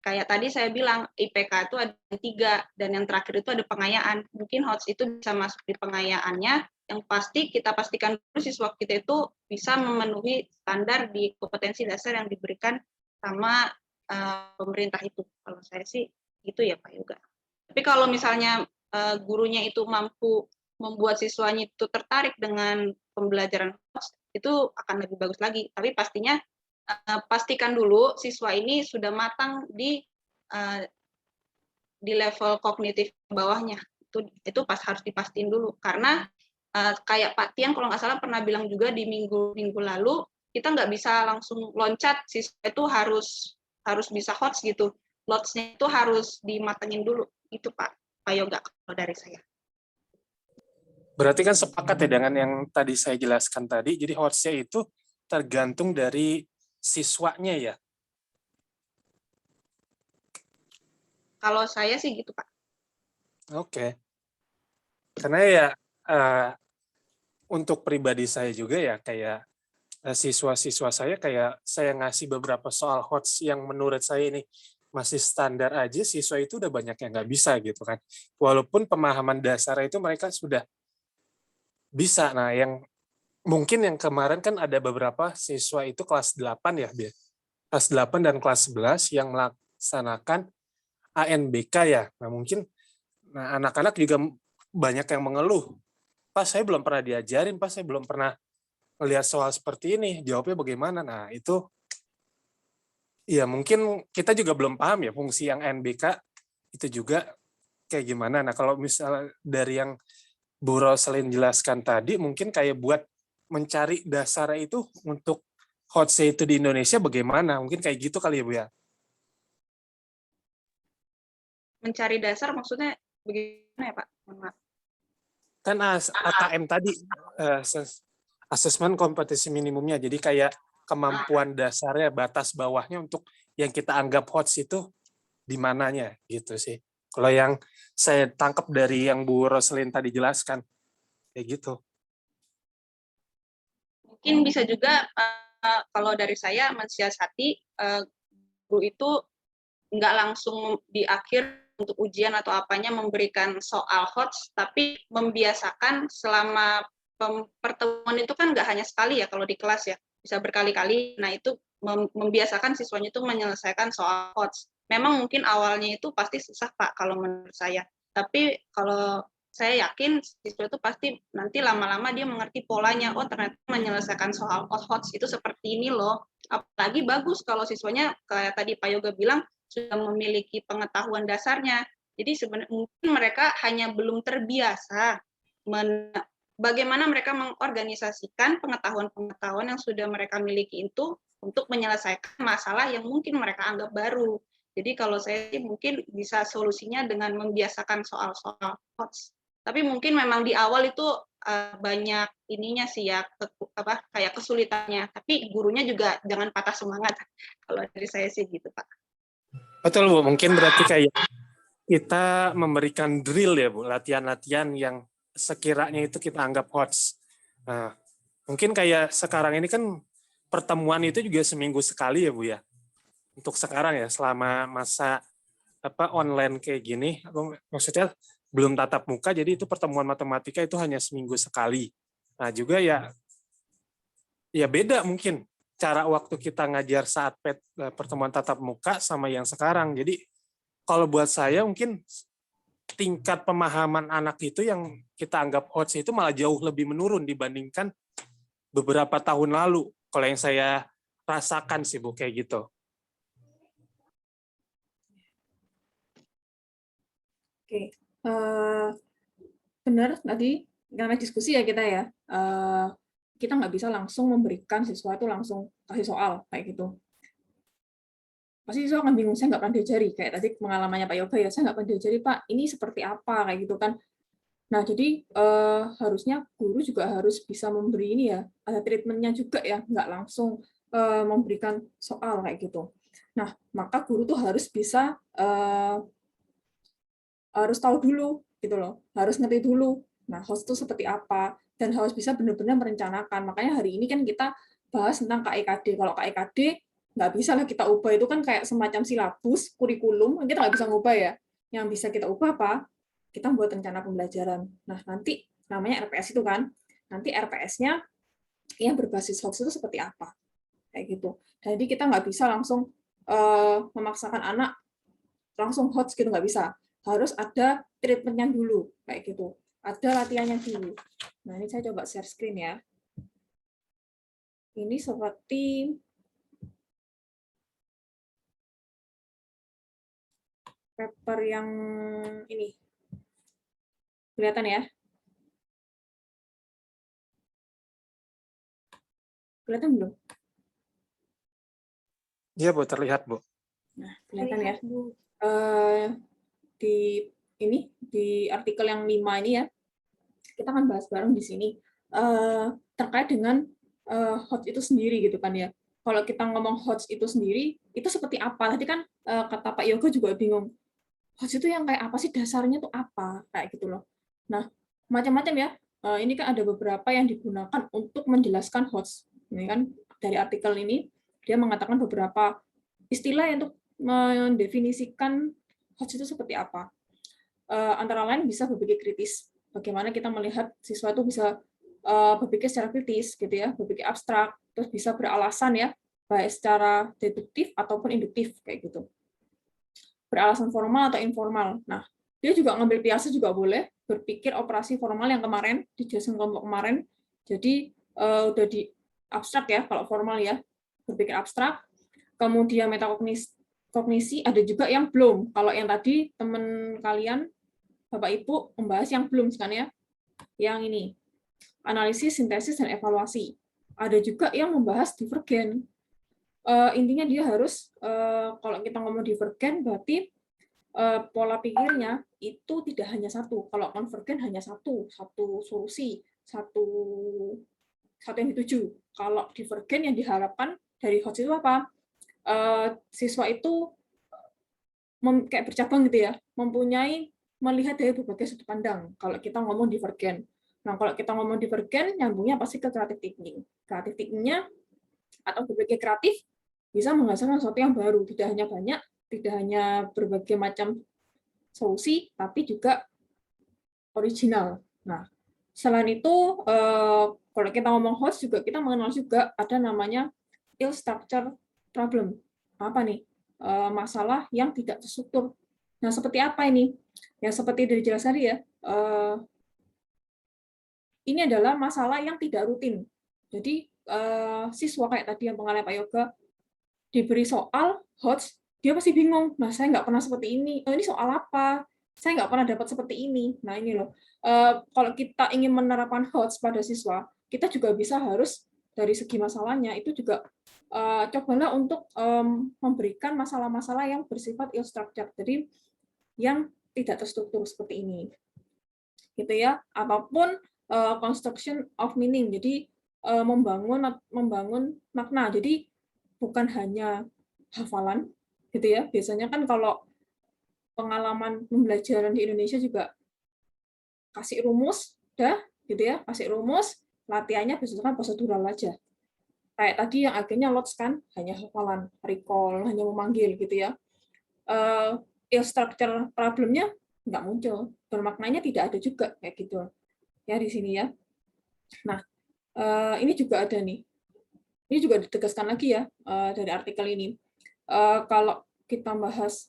Kayak tadi saya bilang IPK itu ada 3 dan yang terakhir itu ada pengayaan. Mungkin HOTS itu bisa masuk di pengayaannya. Yang pasti kita pastikan dulu siswa kita itu bisa memenuhi standar di kompetensi dasar yang diberikan sama pemerintah itu. Kalau saya sih gitu ya Pak Yoga. Tapi kalau misalnya gurunya itu mampu membuat siswanya itu tertarik dengan pembelajaran HOTS, itu akan lebih bagus lagi. Tapi pastinya pastikan dulu siswa ini sudah matang di level kognitif bawahnya. Itu harus dipastiin dulu karena kayak Pak Tian kalau nggak salah pernah bilang juga di minggu lalu kita nggak bisa langsung loncat, siswa itu harus bisa HOTS gitu. Lots-nya itu harus dimatengin dulu. Itu Pak Yoga kalau dari saya. Berarti kan sepakat ya dengan yang tadi saya jelaskan tadi. Jadi HOTS-nya itu tergantung dari siswanya ya. Kalau saya sih gitu Pak. Oke. Karena ya untuk pribadi saya juga ya kayak siswa-siswa saya kayak saya ngasih beberapa soal HOTS yang menurut saya ini masih standar aja, siswa itu udah banyak yang nggak bisa gitu kan. Walaupun pemahaman dasar itu mereka sudah bisa. Nah, yang mungkin yang kemarin kan ada beberapa siswa itu kelas 8 ya, kelas 8 dan kelas 11 yang melaksanakan ANBK ya. Nah, mungkin anak-anak juga banyak yang mengeluh. Pas saya belum pernah diajarin, pas saya belum pernah melihat soal seperti ini, jawabnya bagaimana? Nah, itu ya mungkin kita juga belum paham ya fungsi yang NBK itu juga kayak gimana. Nah, kalau misalnya dari yang Bu Roselin jelaskan tadi, mungkin kayak buat mencari dasar itu untuk HOTS itu di Indonesia bagaimana? Mungkin kayak gitu kali ya Bu ya? Mencari dasar maksudnya bagaimana ya Pak? Kan AKM tadi, asesmen kompetisi minimumnya, jadi kayak kemampuan dasarnya, batas bawahnya untuk yang kita anggap HOTS itu di mananya gitu sih. Kalau yang saya tangkap dari yang Bu Roslin tadi jelaskan, kayak gitu. Mungkin bisa juga kalau dari saya mensiasati guru itu nggak langsung di akhir untuk ujian atau apanya memberikan soal HOTS, tapi membiasakan selama pertemuan itu kan nggak hanya sekali ya kalau di kelas ya, bisa berkali-kali. Nah itu membiasakan siswanya itu menyelesaikan soal HOTS. Memang mungkin awalnya itu pasti susah Pak kalau menurut saya, tapi kalau saya yakin siswa itu pasti nanti lama-lama dia mengerti polanya, oh ternyata menyelesaikan soal HOTS itu seperti ini loh. Apalagi bagus kalau siswanya kayak tadi Pak Yoga bilang sudah memiliki pengetahuan dasarnya. Jadi sebenarnya mungkin mereka hanya belum terbiasa bagaimana mereka mengorganisasikan pengetahuan-pengetahuan yang sudah mereka miliki itu untuk menyelesaikan masalah yang mungkin mereka anggap baru. Jadi kalau saya mungkin bisa solusinya dengan membiasakan soal-soal HOTS. Tapi mungkin memang di awal itu banyak ininya sih ya, kayak kesulitannya. Tapi gurunya juga jangan patah semangat. Kalau dari saya sih gitu Pak. Betul Bu, mungkin berarti kayak kita memberikan drill ya Bu, latihan-latihan yang sekiranya itu kita anggap HOTS. Nah, mungkin kayak sekarang ini kan pertemuan itu juga seminggu sekali ya Bu ya. Untuk sekarang ya, selama masa online kayak gini, maksudnya belum tatap muka, jadi itu pertemuan matematika itu hanya seminggu sekali. Nah juga ya beda mungkin cara waktu kita ngajar saat pertemuan tatap muka sama yang sekarang. Jadi kalau buat saya mungkin tingkat pemahaman anak itu yang kita anggap HOTS itu malah jauh lebih menurun dibandingkan beberapa tahun lalu. Kalau yang saya rasakan sih Bu, kayak gitu. Oke, benar tadi karena diskusi ya kita ya, kita nggak bisa langsung memberikan siswa itu langsung kasih soal kayak gitu. Pasti siswa akan bingung, saya nggak pernah diajari, kayak tadi pengalamannya Pak Yoga ya, saya nggak pernah diajari Pak, ini seperti apa kayak gitu kan. Nah jadi harusnya guru juga harus bisa memberi ini ya, ada treatmentnya juga ya, nggak langsung memberikan soal kayak gitu. Nah maka guru tuh harus bisa harus tahu dulu gitu loh, harus ngerti dulu. Nah, host itu seperti apa dan harus bisa benar-benar merencanakan. Makanya hari ini kan kita bahas tentang KIKD. Kalau KIKD nggak bisa lah kita ubah, itu kan kayak semacam silabus, kurikulum, kita nggak bisa ngubah ya. Yang bisa kita ubah apa? Kita buat rencana pembelajaran. Nah, nanti namanya RPS itu kan, nanti RPS-nya yang berbasis host itu seperti apa? Kayak gitu. Jadi kita nggak bisa langsung memaksakan anak langsung host gitu, nggak bisa. Harus ada treatment-nya dulu, kayak gitu. Ada latihannya dulu. Nah, ini saya coba share screen ya. Ini seperti paper yang ini. Kelihatan ya? Kelihatan belum? Iya Bu, terlihat Bu. Nah, kelihatan ya? Di artikel yang 5 ini ya, kita akan bahas bareng di sini terkait dengan HOTS itu sendiri gitu kan ya. Kalau kita ngomong HOTS itu sendiri, itu seperti apa? Tadi kan kata Pak Yoga juga bingung. HOTS itu yang kayak apa sih, dasarnya tuh apa? Kayak gitu loh. Nah, macam-macam ya. Ini kan ada beberapa yang digunakan untuk menjelaskan HOTS. Ini kan dari artikel ini, dia mengatakan beberapa istilah untuk mendefinisikan HOTS itu seperti apa. Antara lain bisa berpikir kritis. Bagaimana kita melihat siswa itu bisa berpikir secara kritis, gitu ya, berpikir abstrak, terus bisa beralasan ya, baik secara deduktif ataupun induktif kayak gitu. Beralasan formal atau informal. Nah, dia juga ngambil biasa juga boleh, berpikir operasi formal yang kemarin dijelaskan kelompok kemarin. Jadi udah di abstrak ya kalau formal ya, berpikir abstrak. Kemudian metakognisi ada juga yang belum. Kalau yang tadi teman kalian Bapak Ibu membahas yang belum kan ya. Yang ini, analisis, sintesis, dan evaluasi. Ada juga yang membahas divergen. Intinya dia harus, kalau kita ngomong divergen, berarti pola pikirnya itu tidak hanya satu. Kalau konvergen hanya satu solusi, satu yang dituju. Kalau divergen yang diharapkan dari HOTS itu apa? Siswa itu kayak bercabang gitu ya, melihat dari berbagai sudut pandang kalau kita ngomong divergen. Nah, kalau kita ngomong divergen, nyambungnya pasti ke creative thinking. Creative thinking-nya atau berpikir kreatif bisa menghasilkan sesuatu yang baru, tidak hanya berbagai macam solusi, tapi juga original. Nah, selain itu, kalau kita ngomong HOTS juga kita mengenal juga ada namanya ill structure problem. Apa nih? Masalah yang tidak terstruktur. Nah, seperti apa ini? Ya, seperti dari jelas tadi ya, ini adalah masalah yang tidak rutin. Jadi, siswa kayak tadi yang pengalaman Pak Yoga, diberi soal HOTS, dia pasti bingung. Nah, saya nggak pernah seperti ini. Oh, ini soal apa? Saya nggak pernah dapat seperti ini. Nah, ini loh. Kalau kita ingin menerapkan HOTS pada siswa, kita juga bisa harus dari segi masalahnya itu juga cobalah untuk memberikan masalah-masalah yang bersifat ill structured. Jadi yang tidak terstruktur seperti ini. Gitu ya. Ataupun construction of meaning. Jadi membangun makna. Jadi bukan hanya hafalan gitu ya. Biasanya kan kalau pengalaman pembelajaran di Indonesia juga kasih rumus, gitu ya, kasih rumus, latihannya berdasarkan prosedural aja. Kayak tadi yang akhirnya lots kan hanya hafalan, recall, hanya memanggil gitu ya. Ill structure problemnya nggak muncul, bermaknanya tidak ada juga kayak gitu ya di sini ya. Nah, ini juga ada nih. Ini juga ditegaskan lagi ya dari artikel ini. Kalau kita bahas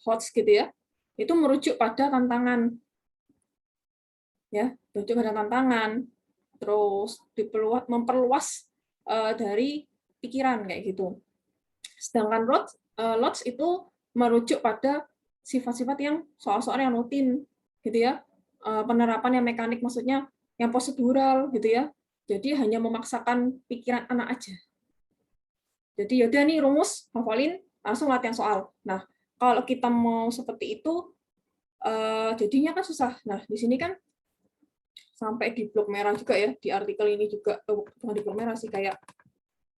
HOTS gitu ya, itu merujuk pada tantangan, ya, merujuk pada tantangan, terus memperluas dari pikiran kayak gitu. Sedangkan LOTS itu merujuk pada sifat-sifat yang soal-soal yang rutin, gitu ya, penerapan yang mekanik, maksudnya yang prosedural, gitu ya. Jadi hanya memaksakan pikiran anak aja. Jadi yaudah nih rumus, hafalin, langsung latihan soal. Nah, kalau kita mau seperti itu, jadinya kan susah. Nah, di sini kan sampai di blok merah juga ya, di artikel ini juga, bukan di blok merah sih, kayak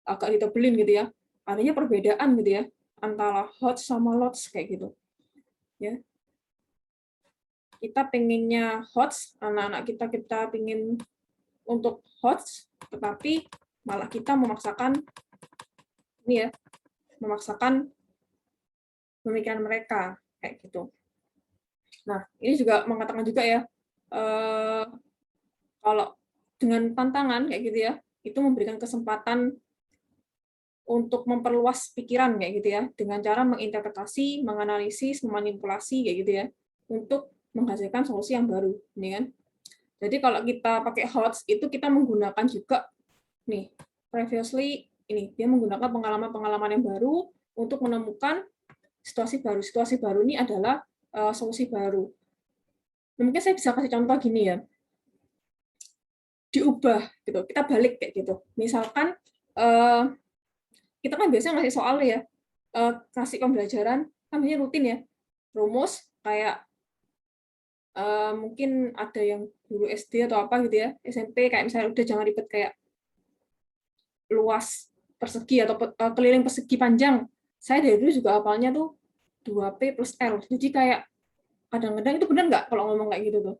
agak ditebelin gitu ya. Adanya perbedaan gitu ya, antara HOTS sama LOTS kayak gitu. Ya. Kita pengennya HOTS, anak-anak kita pengen untuk HOTS, tetapi malah kita memaksakan ini ya, memaksakan pemikiran mereka kayak gitu. Nah, ini juga mengatakan juga ya, kalau dengan tantangan kayak gitu ya, itu memberikan kesempatan untuk memperluas pikiran kayak gitu ya, dengan cara menginterpretasi, menganalisis, memanipulasi kayak gitu ya, untuk menghasilkan solusi yang baru, ini kan. Jadi kalau kita pakai HOTS itu kita menggunakan juga nih previously ini dia menggunakan pengalaman-pengalaman yang baru untuk menemukan situasi baru. Situasi baru ini adalah solusi baru. Nah, mungkin saya bisa kasih contoh gini ya, diubah gitu, kita balik kayak gitu. Misalkan kita kan biasanya ngasih soal ya, kasih pembelajaran kan biasanya rutin ya, rumus kayak mungkin ada yang guru SD atau apa gitu ya, SMP kayak misalnya udah jangan ribet kayak luas persegi atau keliling persegi panjang. Saya dari dulu juga hafalnya tuh 2P plus L. Jadi kayak kadang-kadang itu benar nggak kalau ngomong kayak gitu tuh?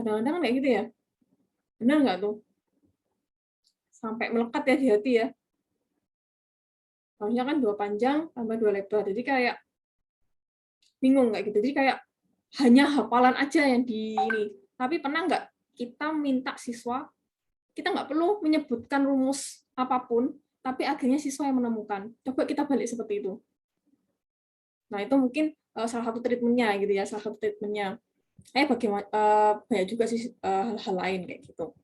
Kadang-kadang kan kayak gitu ya. Benar nggak tuh? Sampai melekat ya di hati ya. Harusnya kan 2 panjang tambah 2 lebar. Jadi kayak bingung kayak gitu. Jadi kayak hanya hafalan aja yang di ini. Tapi pernah nggak kita minta siswa, kita nggak perlu menyebutkan rumus apapun, tapi akhirnya siswa yang menemukan. Coba kita balik seperti itu. Nah, itu mungkin salah satu treatment-nya gitu ya, salah satu treatment-nya. Bagaimana banyak juga sih hal-hal lain kayak gitu.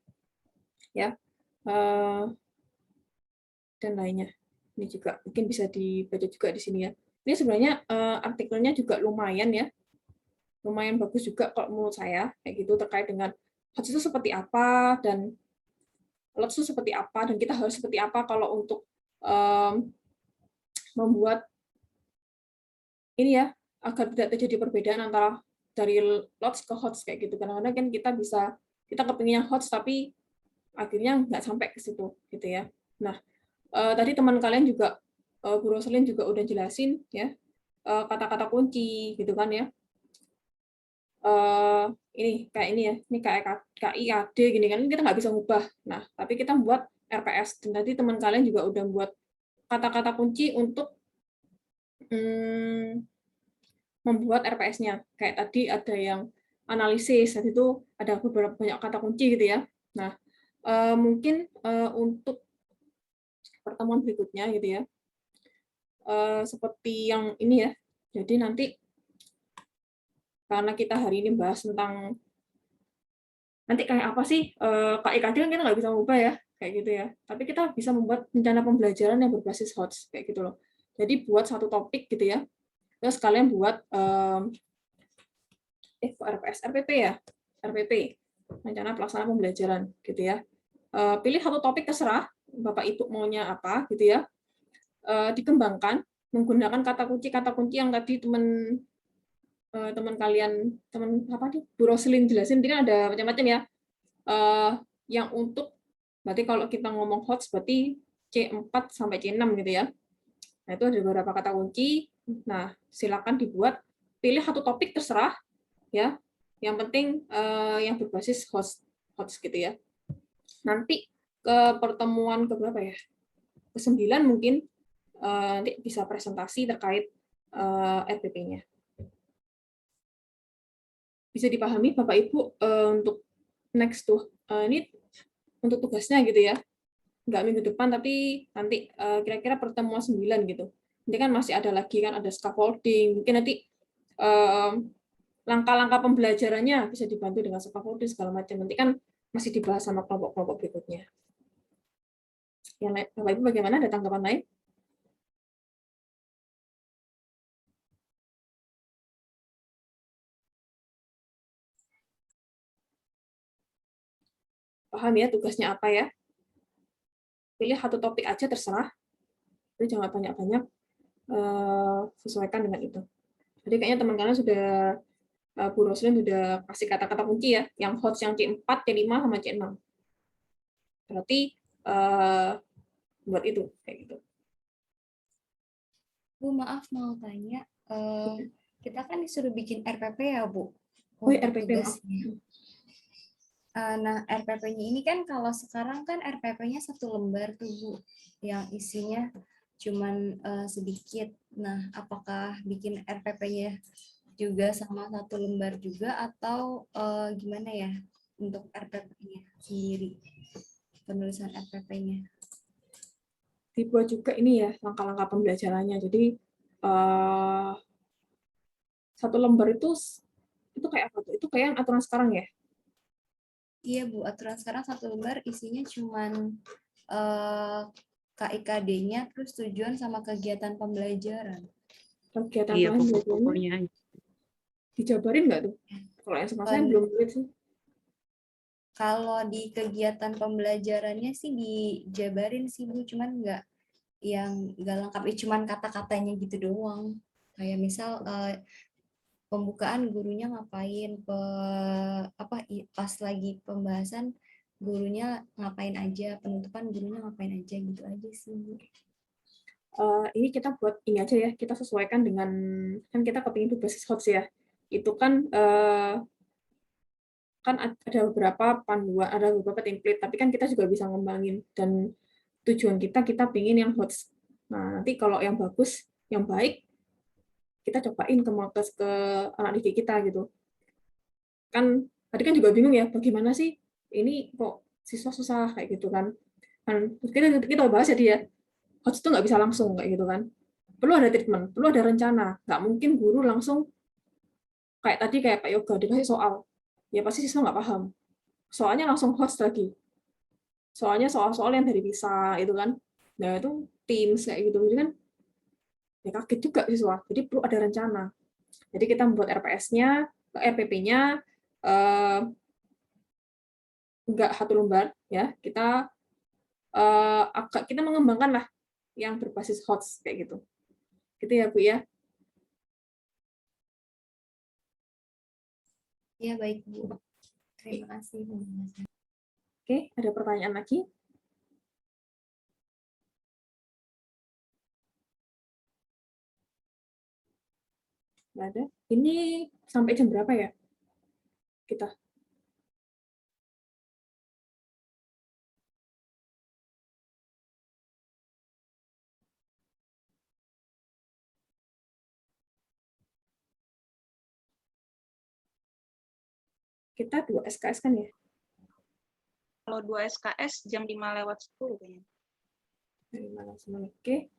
Ya. Dan lainnya. Ini juga mungkin bisa dibaca juga di sini ya. Ini sebenarnya artikelnya juga lumayan ya. Lumayan bagus juga kalau menurut saya kayak gitu terkait dengan HOTS itu seperti apa dan LOTS itu seperti apa dan kita harus seperti apa kalau untuk membuat ini ya agar tidak terjadi perbedaan antara dari LOTS ke HOTS kayak gitu. Kadang-kadang kan kita kepinginnya HOTS tapi akhirnya nggak sampai ke situ gitu ya. Nah, tadi teman kalian juga Bu Roselyn juga udah jelasin ya kata-kata kunci gitu kan ya. Ini kayak ini ya, ini kayak KIAD gini kan, kita nggak bisa ngubah. Nah, tapi kita buat RPS. Dan tadi teman kalian juga udah buat kata-kata kunci untuk membuat RPS-nya. Kayak tadi ada yang analisis, tadi itu ada beberapa banyak kata kunci gitu ya. Nah, mungkin untuk pertemuan berikutnya gitu ya, seperti yang ini ya. Jadi nanti karena kita hari ini bahas tentang nanti kayak apa sih KIKD kan kita nggak bisa mengubah ya kayak gitu ya. Tapi kita bisa membuat rencana pembelajaran yang berbasis HOTS kayak gitu loh. Jadi buat satu topik gitu ya. Terus kalian buat RPS RPP ya, RPP rencana pelaksana pembelajaran gitu ya. Pilih satu topik terserah Bapak Ibu maunya apa gitu ya. Dikembangkan menggunakan kata kunci yang tadi teman kalian apa nih Bu Roslin jelasin ini kan ada macam-macam ya. Yang untuk berarti kalau kita ngomong HOTS berarti C4 sampai C6 gitu ya. Nah, itu ada beberapa kata kunci. Nah, silakan dibuat pilih satu topik terserah ya. Yang penting yang berbasis HOTS gitu ya. Nanti ke pertemuan ke berapa ya? Ke-9 mungkin nanti bisa presentasi terkait RPP-nya. Bisa dipahami Bapak Ibu untuk next tuh ini untuk tugasnya gitu ya. Nggak minggu depan tapi nanti kira-kira pertemuan 9 gitu. Nanti kan masih ada lagi kan ada scaffolding. Mungkin nanti langkah-langkah pembelajarannya bisa dibantu dengan scaffolding segala macam. Nanti kan masih dibahas sama kelompok-kelompok berikutnya. Yang lain, Bapak Ibu bagaimana? Ada tanggapan lain? Paham ya tugasnya apa ya? Pilih satu topik aja terserah. Jadi jangan banyak-banyak, sesuaikan dengan itu. Jadi kayaknya teman kalian sudah Bu Roslin sudah kasih kata-kata kunci ya, yang HOTS yang C4, C5 sama C6. Berarti buat itu kayak gitu. Bu, maaf mau tanya, kita kan disuruh bikin RPP ya, Bu? Oh ya, Untuk RPP maaf. tugasnya. Nah, RPP-nya ini kan kalau sekarang kan RPP-nya 1 lembar tuh, Bu, yang isinya cuman sedikit. Nah, apakah bikin RPP-nya juga sama 1 lembar juga atau gimana ya untuk RPP-nya sendiri, penulisan RPP-nya? Dibuat juga ini ya langkah-langkah pembelajarannya. Jadi 1 lembar itu kayak apa tuh? Itu kayak yang aturan sekarang ya? Iya, Bu, aturan sekarang 1 lembar isinya cuman KIKD-nya, terus tujuan sama kegiatan pembelajaran. Kegiatan Iya, pembelajarannya pokok-pokoknya. dijabarin nggak tuh? Kalau yang sama saya belum lihat sih. Kalau di kegiatan pembelajarannya sih dijabarin sih, Bu, cuman nggak lengkap, cuman kata-katanya gitu doang. Kayak misal pembukaan gurunya ngapain, pas lagi pembahasan gurunya ngapain aja, penutupan gurunya ngapain aja, gitu aja sih, Bu. Ini kita buat ini aja ya, kita sesuaikan dengan, kan kita kepingin berbasis HOTS ya. Itu kan kan ada beberapa panduan, ada beberapa template, tapi kan kita juga bisa ngembangin. Dan tujuan kita pingin yang HOTS. Nah, nanti kalau yang bagus, yang baik, kita cobain ke anak didik kita gitu. Kan tadi kan juga bingung ya, bagaimana sih ini kok siswa susah kayak gitu kan. Kan kita bahas ya dia, HOTS itu nggak bisa langsung kayak gitu kan. Perlu ada treatment, perlu ada rencana. Nggak mungkin guru langsung kayak tadi kayak Pak Yoga dikasih soal, ya pasti siswa nggak paham. Soalnya langsung HOTS lagi. Soalnya soal-soal yang dari PISA itu kan. Nah itu Teams kayak gitu, jadi kan ya kaget juga siswa. Jadi perlu ada rencana. Jadi kita membuat RPS-nya, RPP-nya nggak 1 lembar ya. Kita kita mengembangkan lah yang berbasis HOTS kayak gitu. Gitu ya Bu ya. Ya, baik, Bu. Terima kasih. Oke, ada pertanyaan lagi? Nggak ada. Ini sampai jam berapa ya kita? Kita 2 SKS kan ya? Kalau 2 SKS jam 5:10 kayaknya. Dari mana semuanya? Oke.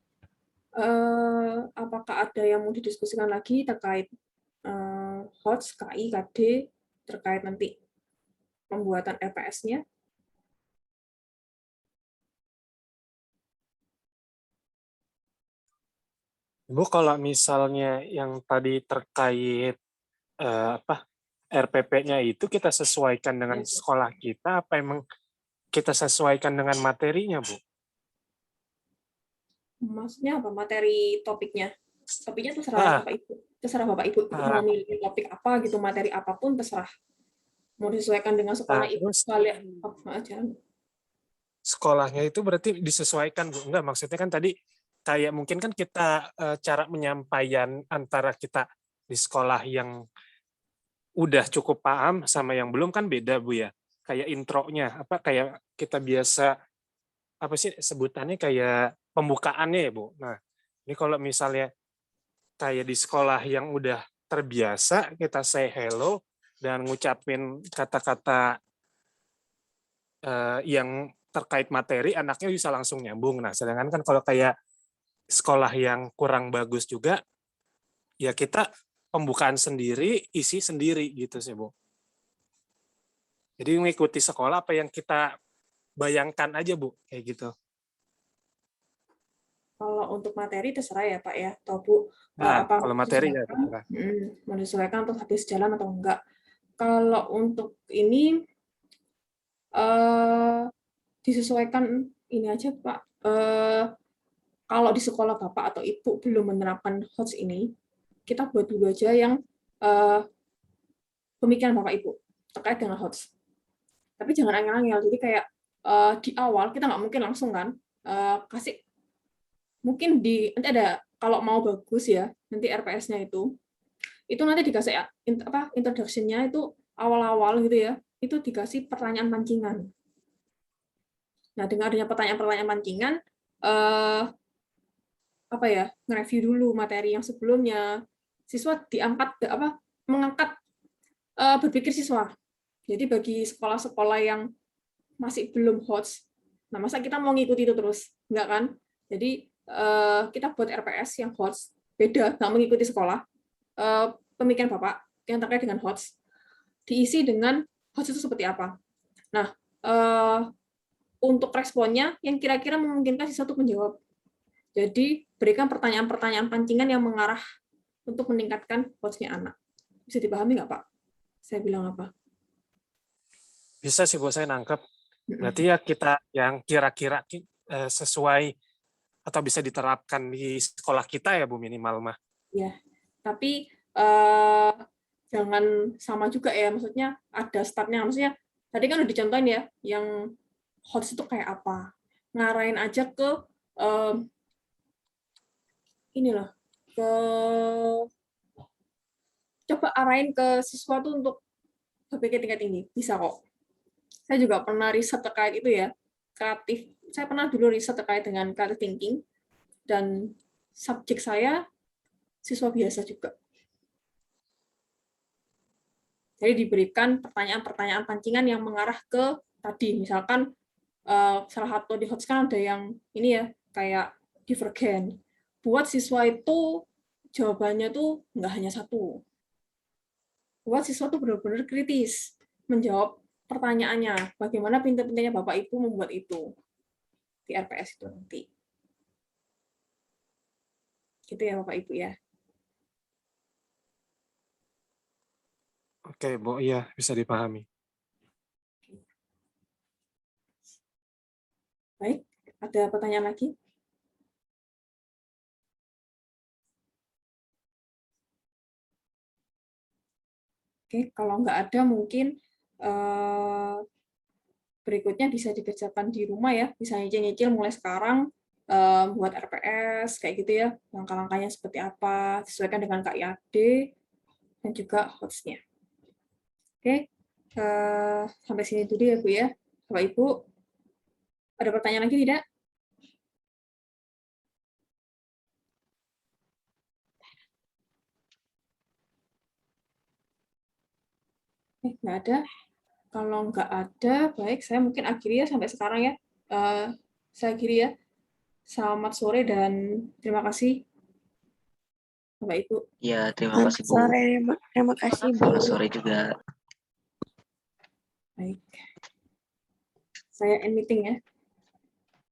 Apakah ada yang mau didiskusikan lagi terkait HOTS, KI, KD, terkait nanti pembuatan RPS-nya? Bu, kalau misalnya yang tadi terkait RPP-nya itu kita sesuaikan dengan sekolah kita, apa emang kita sesuaikan dengan materinya, Bu? Maksudnya apa? Materi topiknya? Topiknya terserah Ah, Bapak Ibu. Terserah Bapak Ibu mau milih topik apa gitu, materi apapun terserah. Mau disesuaikan dengan sekolah Ibu terus kalian apa aja. sekolahnya itu berarti disesuaikan, Bu? Enggak, maksudnya kan tadi kayak mungkin kan kita cara penyampaian antara kita di sekolah yang udah cukup paham sama yang belum kan beda, Bu ya. Kayak intronya, apa kayak kita biasa apa sih sebutannya kayak pembukaannya ya, Bu. Nah, ini kalau misalnya kayak di sekolah yang udah terbiasa kita say hello dan ngucapin kata-kata yang terkait materi, anaknya bisa langsung nyambung. Nah, sedangkan kan kalau kayak sekolah yang kurang bagus juga, ya kita pembukaan sendiri, isi sendiri gitu sih, Bu. Jadi mengikuti sekolah apa yang kita bayangkan aja, Bu, kayak gitu. Kalau untuk materi terserah ya Pak ya, atau Bu, Nah, apa kalau mau materi ya disesuaikan, terserah. mau disesuaikan atau habis jalan atau enggak. Kalau untuk ini disesuaikan ini aja Pak. Kalau di sekolah Bapak atau Ibu belum menerapkan HOTS ini, kita buat dulu aja yang pemikiran Bapak Ibu terkait dengan HOTS. Tapi jangan angel-angel, jadi kayak di awal kita nggak mungkin langsung kan kasih, mungkin nanti ada kalau mau bagus ya nanti RPS-nya itu nanti dikasih introduction-nya itu awal-awal gitu ya, itu dikasih pertanyaan pancingan. Nah, dengan adanya pertanyaan-pertanyaan pancingan, nge-review dulu materi yang sebelumnya, siswa mengangkat berpikir siswa. Jadi bagi sekolah-sekolah yang masih belum HOTS, nah masa kita mau ngikuti itu terus? Enggak kan? Jadi kita buat RPS yang HOTS, beda, nggak mengikuti sekolah. Pemikiran Bapak yang terkait dengan HOTS, diisi dengan HOTS itu seperti apa. Nah, untuk responnya yang kira-kira memungkinkan siswa untuk menjawab. Jadi, berikan pertanyaan-pertanyaan pancingan yang mengarah untuk meningkatkan HOTS-nya anak. Bisa dipahami nggak, Pak? Saya bilang apa? Bisa sih, Bu, saya nangkep. Berarti ya kita yang kira-kira sesuai atau bisa diterapkan di sekolah kita ya, Bu, minimal mah. Ya, tapi jangan sama juga ya, maksudnya ada stepnya. Maksudnya tadi kan udah dicontohin ya, yang HOTS itu kayak apa. Ngarahin aja ke ini loh, coba arahin ke siswa tuh untuk berpikir tingkat tinggi. Bisa kok. Saya juga pernah riset terkait itu ya, kreatif. Saya pernah dulu riset terkait dengan creative thinking, dan subjek saya siswa biasa juga. Jadi diberikan pertanyaan-pertanyaan pancingan yang mengarah ke tadi, misalkan salah satu di HOTS kan ada yang ini ya, kayak divergen. Buat siswa itu jawabannya tuh nggak hanya satu. Buat siswa tuh benar-benar kritis menjawab pertanyaannya. Bagaimana pintar-pintarnya Bapak Ibu membuat itu di RPS itu nanti. Gitu ya Bapak Ibu ya. Oke, Bu, iya bisa dipahami. Baik, ada pertanyaan lagi? Oke, kalau nggak ada mungkin berikutnya bisa dikerjakan di rumah ya, bisa nyicil-nyicil mulai sekarang. buat RPS, kayak gitu ya, langkah-langkahnya seperti apa, sesuaikan dengan KIAD, dan juga host-nya. Oke, sampai sini dulu ya Bu ya. Bapak Ibu, ada pertanyaan lagi tidak? Nggak ada. Kalau nggak ada, baik, saya mungkin akhiri ya sampai sekarang ya. Saya akhiri ya. Selamat sore dan terima kasih, Bapak Ibu. Ya, terima kasih Bu. Terima kasih Bu. Selamat sore juga. Baik. Saya end meeting ya.